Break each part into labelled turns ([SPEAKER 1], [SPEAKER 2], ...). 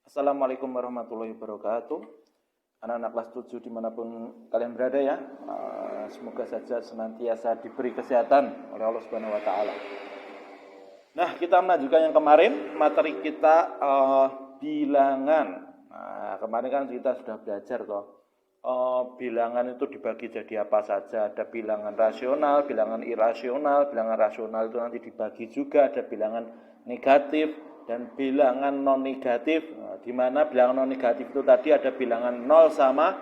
[SPEAKER 1] Assalamualaikum warahmatullahi wabarakatuh. Anak-anak kelas 7 dimanapun kalian berada ya, semoga saja senantiasa diberi kesehatan oleh Allah Subhanahu Wa Taala. Nah, kita melanjutkan yang kemarin, materi kita bilangan. Nah, kemarin kan kita sudah belajar bilangan itu dibagi jadi apa saja. Ada bilangan rasional, bilangan irasional. Bilangan rasional itu nanti dibagi juga, ada bilangan negatif dan bilangan non negatif. Nah, di mana bilangan non negatif itu tadi ada bilangan 0 sama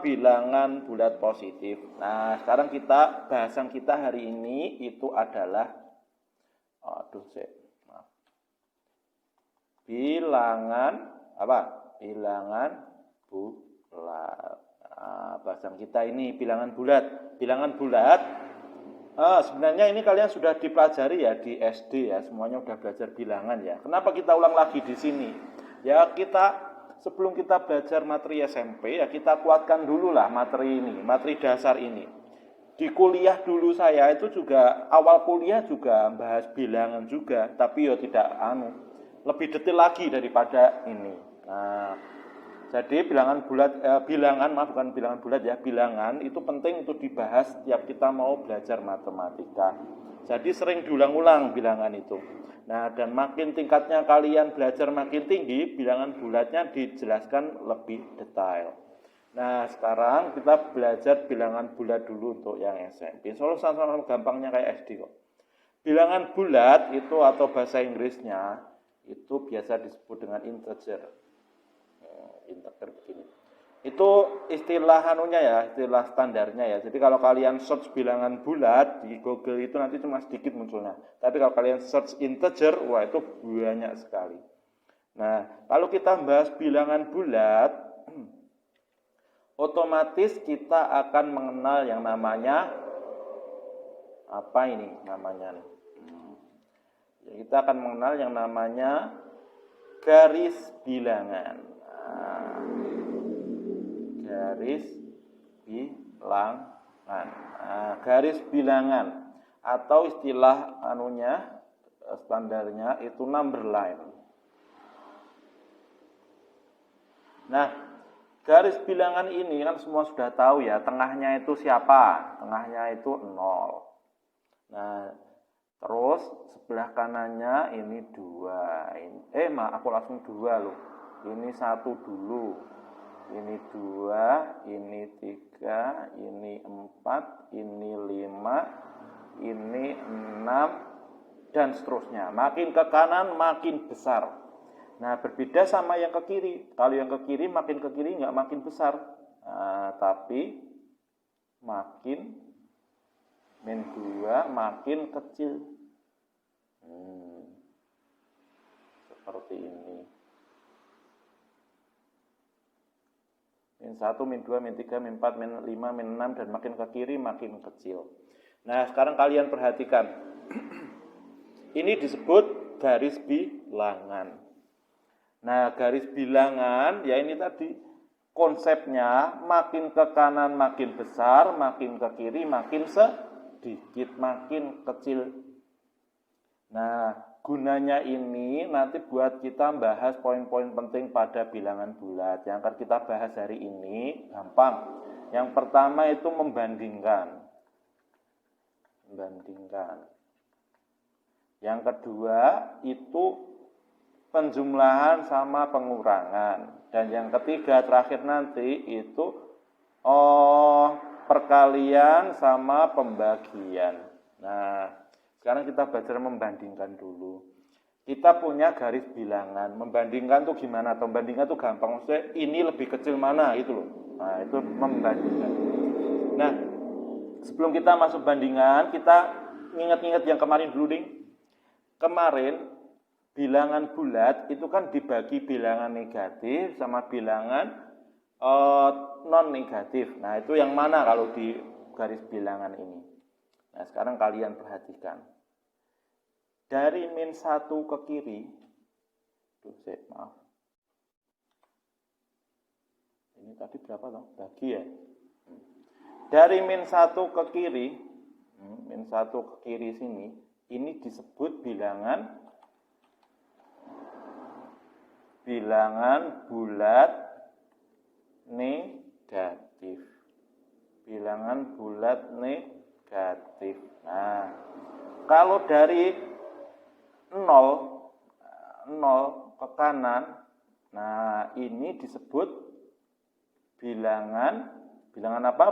[SPEAKER 1] bilangan bulat positif. Nah, sekarang bahasan kita hari ini itu adalah bilangan apa? Bilangan bulat. Nah, bahasan kita ini bilangan bulat. Bilangan bulat sebenarnya ini kalian sudah dipelajari ya di SD ya, semuanya sudah belajar bilangan ya. Kenapa kita ulang lagi di sini? Ya sebelum kita belajar materi SMP ya kita kuatkan dulu lah materi ini, materi dasar ini. Di kuliah dulu saya itu juga awal kuliah juga bahas bilangan juga, tapi ya tidak lebih detail lagi daripada ini. Nah, jadi bilangan itu penting untuk dibahas setiap kita mau belajar matematika. Jadi sering diulang-ulang bilangan itu. Nah, dan makin tingkatnya kalian belajar makin tinggi, bilangan bulatnya dijelaskan lebih detail. Nah, sekarang kita belajar bilangan bulat dulu untuk yang SMP. Soalnya sama-sama gampangnya kayak SD kok. Bilangan bulat itu atau bahasa Inggrisnya itu biasa disebut dengan integer. Integer begini. Itu istilah istilah standarnya ya. Jadi kalau kalian search bilangan bulat di Google itu nanti cuma sedikit munculnya. Tapi kalau kalian search integer, wah itu banyak sekali. Nah, kalau kita bahas bilangan bulat, otomatis kita akan mengenal yang namanya apa ini namanya nih? Kita akan mengenal yang namanya garis bilangan. Garis bilangan. Garis bilangan atau istilah standarnya itu number line. Nah, garis bilangan ini kan semua sudah tahu ya, tengahnya itu siapa? Tengahnya itu 0. Nah, terus sebelah kanannya ini 2. Aku langsung 2 loh. Ini 1 dulu. Ini 2, ini 3, ini 4, ini 5, ini 6, dan seterusnya. Makin ke kanan makin besar. Nah, berbeda sama yang ke kiri. Kalau yang ke kiri makin ke kiri nggak makin besar. Tapi makin -2 makin kecil. Seperti ini. -1, -2, -3, -4, -5, -6 dan makin ke kiri makin kecil. Nah, sekarang kalian perhatikan. Ini disebut garis bilangan. Nah, garis bilangan ya ini tadi konsepnya makin ke kanan makin besar, makin ke kiri makin sedikit, makin kecil. Nah, gunanya ini nanti buat kita bahas poin-poin penting pada bilangan bulat. Yang akan kita bahas hari ini gampang. Yang pertama itu membandingkan. Yang kedua itu penjumlahan sama pengurangan. Dan yang ketiga terakhir nanti itu perkalian sama pembagian. Nah, sekarang kita belajar membandingkan dulu. Kita punya garis bilangan. Membandingkan tuh gimana? Membandingkan tuh gampang. Maksudnya ini lebih kecil mana itu loh. Nah, itu membandingkan. Nah, sebelum kita masuk bandingan, kita ingat-ingat yang kemarin dulu nih. Kemarin bilangan bulat itu kan dibagi bilangan negatif sama bilangan non negatif. Nah, itu yang mana kalau di garis bilangan ini? Nah, sekarang kalian perhatikan. Dari -1 ke kiri, ini tadi berapa toh? Bagi ya. Dari -1 ke kiri, -1 ke kiri sini, ini disebut bilangan bilangan bulat negatif. Bilangan bulat negatif. Nah, kalau dari 0 ke kanan, nah ini disebut bilangan apa?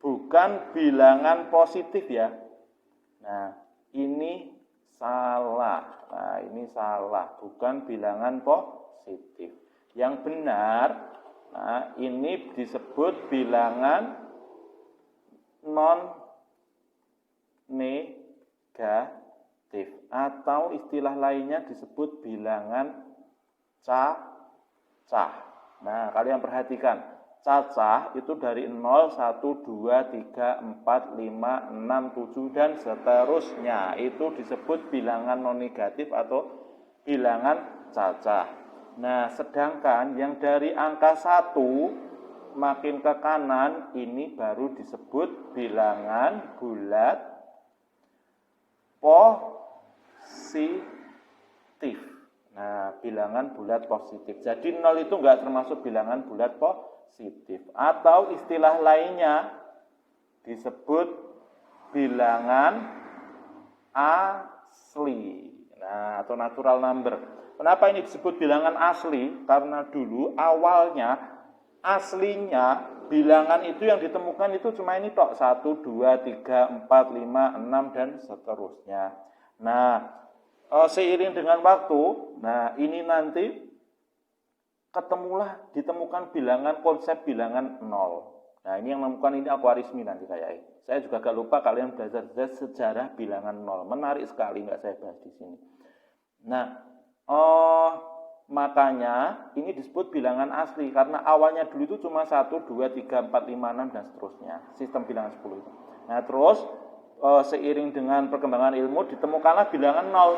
[SPEAKER 1] Bukan bilangan positif ya. Nah, ini salah. Nah, ini salah, bukan bilangan positif. Yang benar, nah ini disebut bilangan non negatif atau istilah lainnya disebut bilangan cacah. Nah, kalian perhatikan, cacah itu dari 0, 1, 2, 3, 4, 5, 6, 7 dan seterusnya. Itu disebut bilangan non negatif atau bilangan cacah. Nah, sedangkan yang dari angka 1 makin ke kanan ini baru disebut bilangan bulat positif. Nah, bilangan bulat positif. Jadi 0 itu enggak termasuk bilangan bulat positif. Atau istilah lainnya disebut bilangan asli. Nah, atau natural number. Kenapa ini disebut bilangan asli? Karena dulu awalnya aslinya bilangan itu yang ditemukan itu cuma ini tok. 1, 2, 3, 4, 5, 6 dan seterusnya. Nah, seiring dengan waktu, nah ini nanti ditemukan bilangan konsep bilangan 0. Nah, ini yang menemukan ini Al-Khwarizmi nanti kayak. Saya juga agak lupa, kalian belajar sejarah bilangan 0. Menarik sekali, nggak saya bahas di sini. Nah, makanya ini disebut bilangan asli karena awalnya dulu itu cuma 1, 2, 3, 4, 5, 6 dan seterusnya. Sistem bilangan 10 itu. Nah, terus seiring dengan perkembangan ilmu ditemukanlah bilangan 0.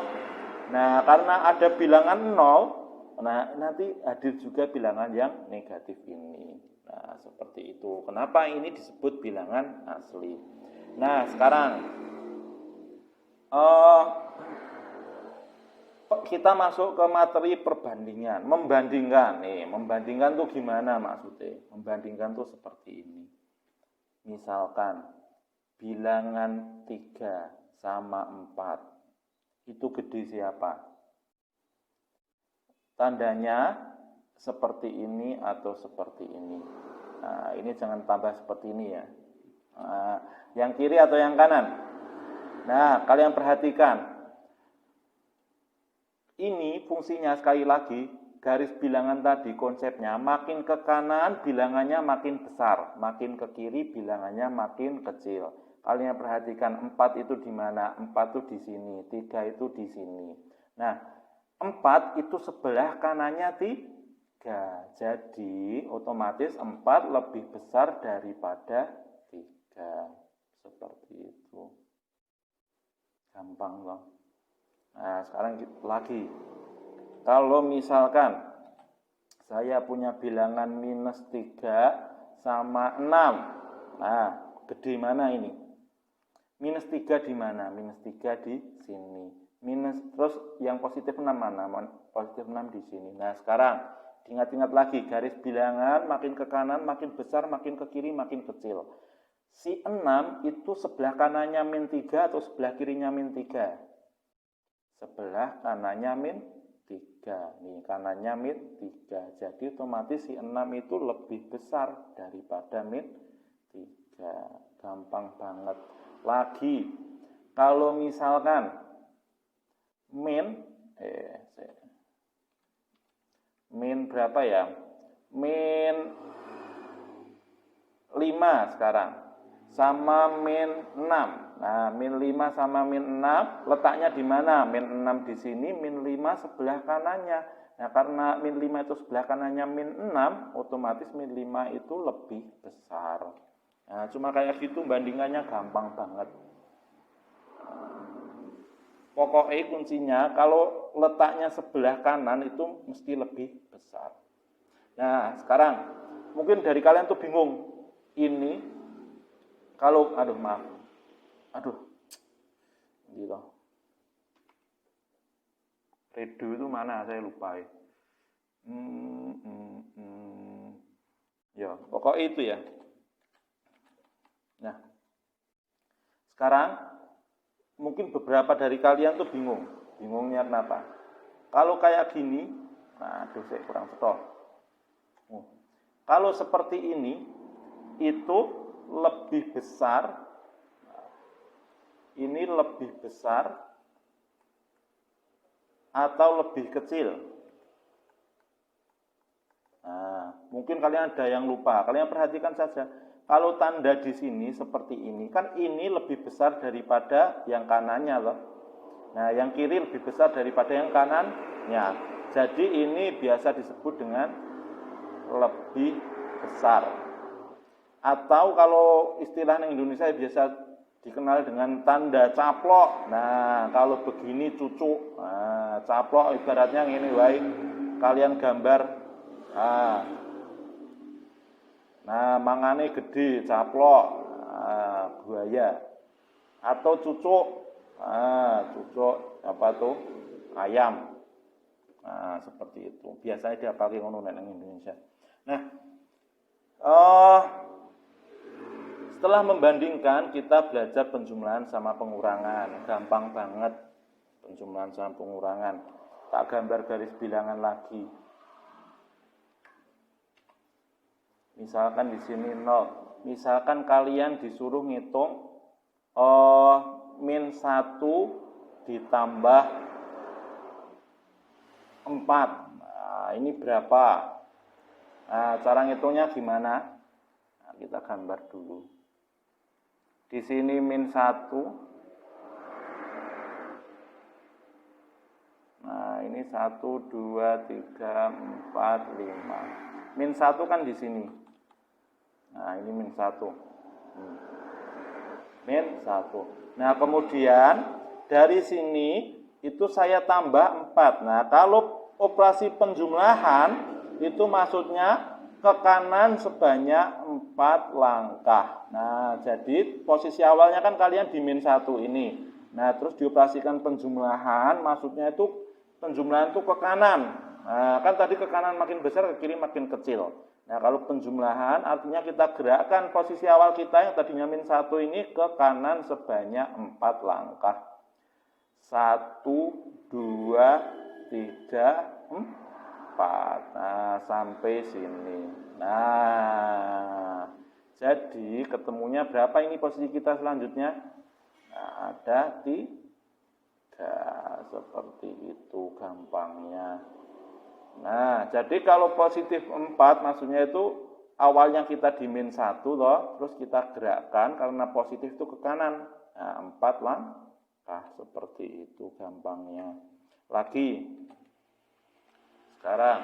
[SPEAKER 1] Nah, karena ada bilangan 0, nah nanti hadir juga bilangan yang negatif ini. Nah, seperti itu. Kenapa ini disebut bilangan asli? Nah, sekarang kita masuk ke materi perbandingan, membandingkan. Membandingkan tuh gimana maksudnya? Membandingkan tuh seperti ini. Misalkan bilangan 3 sama 4 itu gede siapa? Tandanya seperti ini atau seperti ini. Nah, ini jangan tambah seperti ini ya. Nah, yang kiri atau yang kanan? Nah, kalian perhatikan. Ini fungsinya sekali lagi, garis bilangan tadi konsepnya makin ke kanan bilangannya makin besar, makin ke kiri bilangannya makin kecil. Kalian perhatikan 4 itu di mana? 4 itu di sini, 3 itu di sini. Nah, 4 itu sebelah kanannya 3. Jadi otomatis 4 lebih besar daripada 3. Seperti itu. Gampang loh. Nah, sekarang lagi. Kalau misalkan saya punya bilangan minus 3 sama 6. Nah, gede mana ini? Minus 3 di mana? Minus 3 di sini. Terus yang positif 6 mana? Positif 6 di sini. Nah, sekarang ingat-ingat lagi, garis bilangan makin ke kanan, makin besar, makin ke kiri, makin kecil. Si 6 itu sebelah kanannya min 3 atau sebelah kirinya min 3? Sebelah kanannya min 3. Nih, kanannya min 3. Jadi otomatis si 6 itu lebih besar daripada min 3. Gampang banget. Lagi, kalau misalkan min berapa ya? Min 5 sekarang sama min 6. Nah, min 5 sama min 6 letaknya di mana? Min 6 di sini, min 5 sebelah kanannya. Nah, karena min 5 itu sebelah kanannya min 6, otomatis min 5 itu lebih besar. Nah, cuma kayak gitu bandingannya gampang banget. Pokoknya kuncinya kalau letaknya sebelah kanan itu mesti lebih besar. Nah, sekarang mungkin dari kalian tuh bingung. Ini kalau gitu. Redo itu mana? Saya lupa ya. Ya, pokoknya itu ya. Nah, sekarang mungkin beberapa dari kalian tuh bingung. Bingungnya kenapa? Kalau kayak gini, nah aduh saya kurang setol. Kalau seperti ini, itu lebih besar, ini lebih besar atau lebih kecil? Nah, mungkin kalian ada yang lupa. Kalian perhatikan saja. Kalau tanda di sini seperti ini, kan ini lebih besar daripada yang kanannya loh. Nah, yang kiri lebih besar daripada yang kanannya. Jadi ini biasa disebut dengan lebih besar. Atau kalau istilah di Indonesia biasa dikenal dengan tanda caplok. Nah, kalau begini cucuk. Nah, caplok ibaratnya ini wae. Kalian gambar. Nah, mangane gede, caplok, buaya. Atau cucuk, cucuk apa tuh? Ayam. Nah, seperti itu. Biasanya dia pakai ngono nek Indonesia. Nah, setelah membandingkan, kita belajar penjumlahan sama pengurangan. Gampang banget penjumlahan sama pengurangan. Tak gambar garis bilangan lagi. Misalkan di sini 0. Misalkan kalian disuruh ngitung min 1 ditambah 4. Nah, ini berapa? Nah, cara ngitungnya gimana? Nah, kita gambar dulu. Di sini min 1. Nah, ini 1, 2, 3, 4, 5. Min 1 kan di sini. Nah, ini min 1. Min 1. Nah, kemudian dari sini itu saya tambah 4. Nah, kalau operasi penjumlahan itu maksudnya ke kanan sebanyak 4 langkah. Nah, jadi posisi awalnya kan kalian di min 1 ini. Nah, terus dioperasikan penjumlahan, maksudnya itu penjumlahan itu ke kanan. Nah, kan tadi ke kanan makin besar, ke kiri makin kecil. Nah, kalau penjumlahan artinya kita gerakkan posisi awal kita yang tadinya min 1 ini ke kanan sebanyak 4 langkah. 1, 2, 3, 4. Nah, sampai sini. Nah, jadi ketemunya berapa ini posisi kita selanjutnya? Nah, ada 3. Seperti itu gampangnya. Nah, jadi kalau positif 4 maksudnya itu awalnya kita di min 1 loh, terus kita gerakkan karena positif itu ke kanan. Nah, 4 langkah, seperti itu gampangnya. Lagi. Sekarang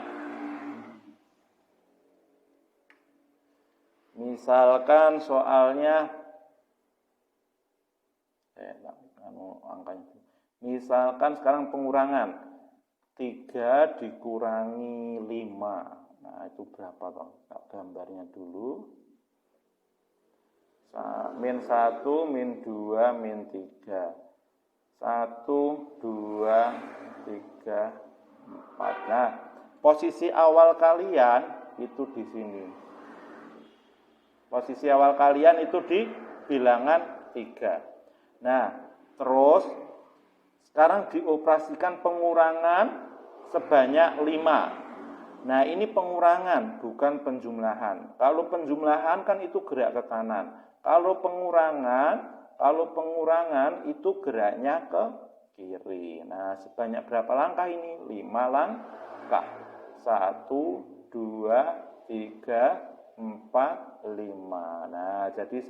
[SPEAKER 1] misalkan soalnya angkanya. Misalkan sekarang pengurangan 3 dikurangi 5. Nah, itu berapa toh? Gambarnya dulu. Min 1, min 2, min 3. 1, 2, 3, 4. Nah, posisi awal kalian itu di sini. Posisi awal kalian itu di bilangan 3. Nah, terus sekarang dioperasikan pengurangan sebanyak 5. Nah, ini pengurangan, bukan penjumlahan. Kalau penjumlahan kan itu gerak ke kanan. Kalau pengurangan itu geraknya ke kiri. Nah, sebanyak berapa langkah ini? 5 langkah. 1, 2, 3, 4, 5. Nah, jadi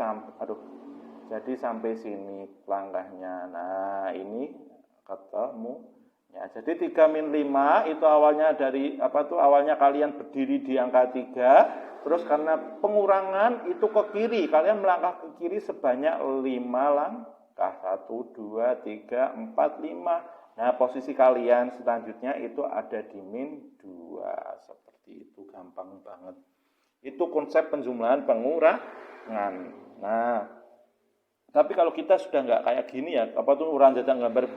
[SPEAKER 1] sampai sini langkahnya. Nah, ini ketemu. Ya, jadi 3 min 5 itu awalnya dari awalnya kalian berdiri di angka 3, terus karena pengurangan itu ke kiri, kalian melangkah ke kiri sebanyak 5 langkah. 1, 2, 3, 4, 5. Nah, posisi kalian selanjutnya itu ada di min 2. Seperti itu, gampang banget. Itu konsep penjumlahan pengurangan. Nah, tapi kalau kita sudah nggak kayak gini ya, urang jajak gambar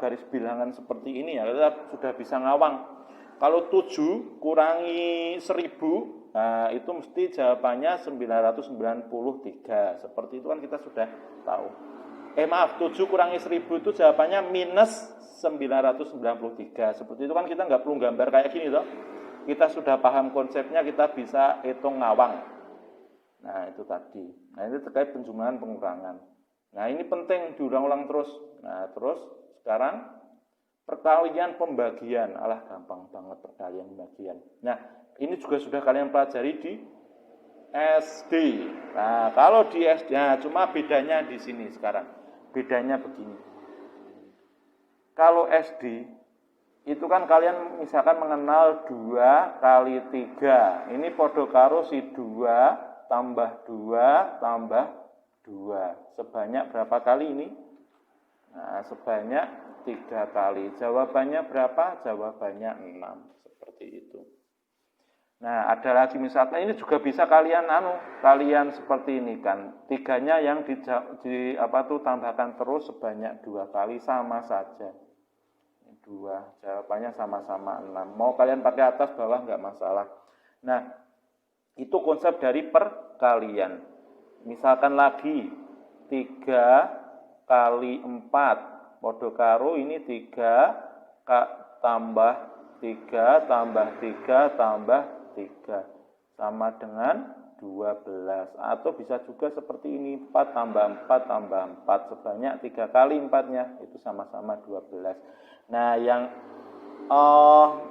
[SPEAKER 1] garis bilangan seperti ini ya, kita sudah bisa ngawang. kalau 7 kurangi 1000, nah itu mesti jawabannya 993. Seperti itu kan kita sudah tahu. Maaf, 7 kurangi 1000 itu jawabannya minus 993. Seperti itu kan kita nggak perlu gambar kayak gini loh. Kita sudah paham konsepnya, kita bisa hitung ngawang. Nah itu tadi. Nah ini terkait penjumlahan pengurangan. Nah ini penting diulang-ulang terus. Nah terus sekarang perkalian pembagian. Alah gampang banget perkalian pembagian. Nah ini juga sudah kalian pelajari di SD. Nah kalau di SD, nah, cuma bedanya di sini sekarang. Bedanya begini. Kalau SD itu kan kalian misalkan mengenal 2 kali 3. Ini podo karo si 2 tambah 2 tambah 2. Sebanyak berapa kali ini? Nah, sebanyak 3 kali. Jawabannya berapa? Jawabannya 6. Seperti itu. Nah, ada lagi misalkan ini juga bisa kalian seperti ini kan. 3-nya yang tambahkan terus sebanyak 2 kali sama saja. 2, jawabannya sama-sama 6. Mau kalian pakai atas bawah nggak masalah. Nah, itu konsep dari perkalian. Misalkan lagi 3 kali 4 podo karo ini 3 tambah 3 tambah 3 tambah 3 sama dengan 12. Atau bisa juga seperti ini, 4 tambah 4 tambah 4 sebanyak 3 kali 4-nya itu sama-sama 12. Nah, yang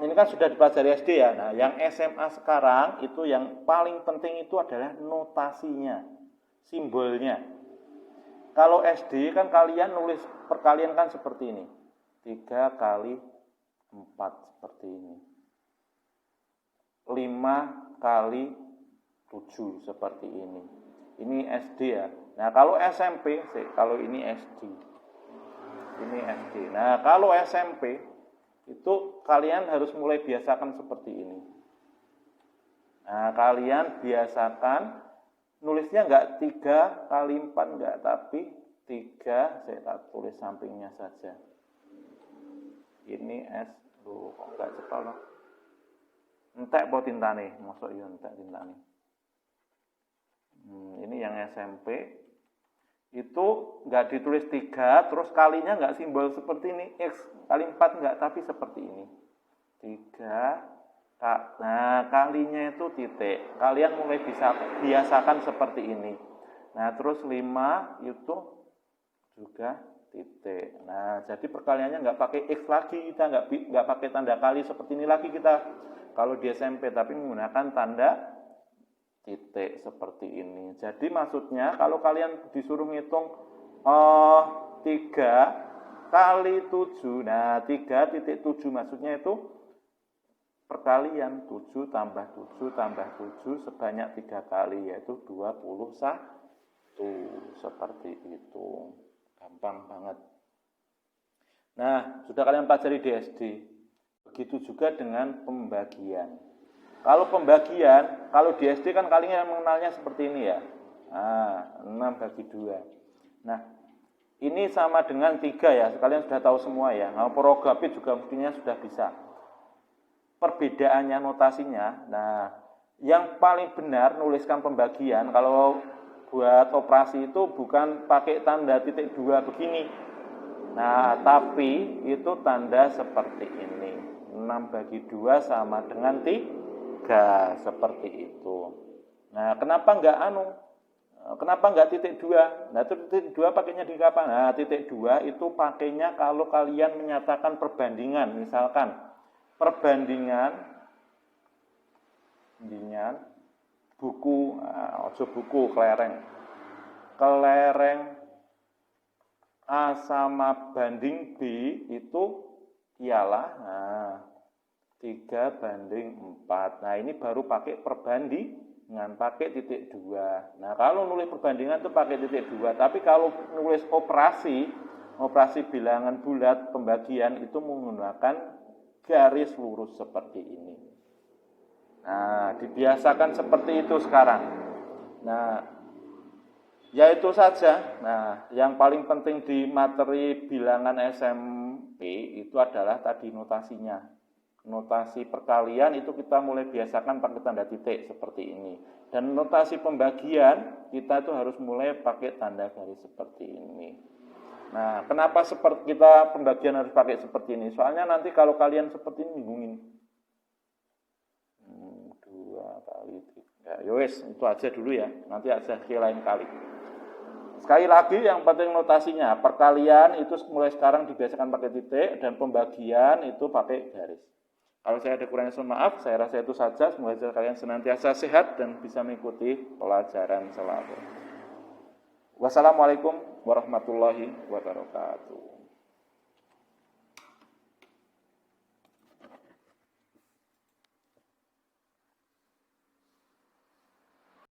[SPEAKER 1] ini kan sudah dipelajari SD ya. Nah, yang SMA sekarang itu yang paling penting itu adalah notasinya, simbolnya. Kalau SD kan kalian nulis perkalian kan seperti ini. 3 kali 4 seperti ini. 5 kali 7 seperti ini. Ini SD ya. Nah, kalau SMP, kalau ini SD. Ini SD. Nah, kalau SMP itu kalian harus mulai biasakan seperti ini. Nah, kalian biasakan nulisnya enggak 3 kali 4 enggak, tapi 3, saya tak tulis sampingnya saja. Ini kok enggak cepat loh. Entek po tintane, mosok yo entek tintane. Ini yang SMP. Itu enggak ditulis 3, terus kalinya enggak simbol seperti ini, X kali 4 enggak, tapi seperti ini. 3, nah kalinya itu titik. Kalian mulai bisa biasakan seperti ini. Nah terus 5 itu juga titik. Nah jadi perkaliannya enggak pakai X lagi, kita enggak pakai tanda kali seperti ini lagi kita kalau di SMP, tapi menggunakan tanda titik seperti ini. Jadi maksudnya kalau kalian disuruh ngitung 3 kali 7, nah 3,7 maksudnya itu perkalian 7 tambah 7 tambah 7 sebanyak 3 kali, yaitu 21. Seperti itu. Gampang banget. Nah, sudah kalian pelajari di SD. Begitu juga dengan pembagian. Kalau pembagian, kalau di SD kan kalian mengenalnya seperti ini ya. Nah, 6 bagi 2. Nah, ini sama dengan 3 ya. Kalian sudah tahu semua ya. Nah, porogapit juga mestinya sudah bisa. Perbedaannya notasinya. Nah, yang paling benar nuliskan pembagian kalau buat operasi itu bukan pakai tanda titik 2 begini. Nah, tapi itu tanda seperti ini. 6 bagi 2 sama dengan 3. Seperti itu. Nah, kenapa enggak titik 2? Nah, titik 2 pakainya di kapan? Nah, titik 2 itu pakainya kalau kalian menyatakan perbandingan. Misalkan perbandingan buku, buku kelereng. Kelereng A sama banding B itu ialah 3:4. Nah, ini baru pakai perbandingan, pakai titik 2. Nah, kalau nulis perbandingan itu pakai titik 2. Tapi kalau nulis operasi bilangan bulat, pembagian itu menggunakan garis lurus seperti ini. Nah, dibiasakan seperti itu sekarang. Nah, ya itu saja. Nah, yang paling penting di materi bilangan SMP itu adalah tadi notasinya. notasi perkalian itu kita mulai biasakan pakai tanda titik seperti ini. Dan notasi pembagian kita itu harus mulai pakai tanda garis seperti ini. Nah, kenapa kita pembagian harus pakai seperti ini? Soalnya nanti kalau kalian seperti ini bingungin. 2 kali 3. Yowes, itu aja dulu ya. Nanti aja lain kali. Sekali lagi yang penting notasinya, perkalian itu mulai sekarang dibiasakan pakai titik dan pembagian itu pakai garis. Kalau saya ada kurangnya maaf, saya rasa itu saja. Semoga kalian senantiasa sehat dan bisa mengikuti pelajaran selalu. Wassalamualaikum warahmatullahi wabarakatuh.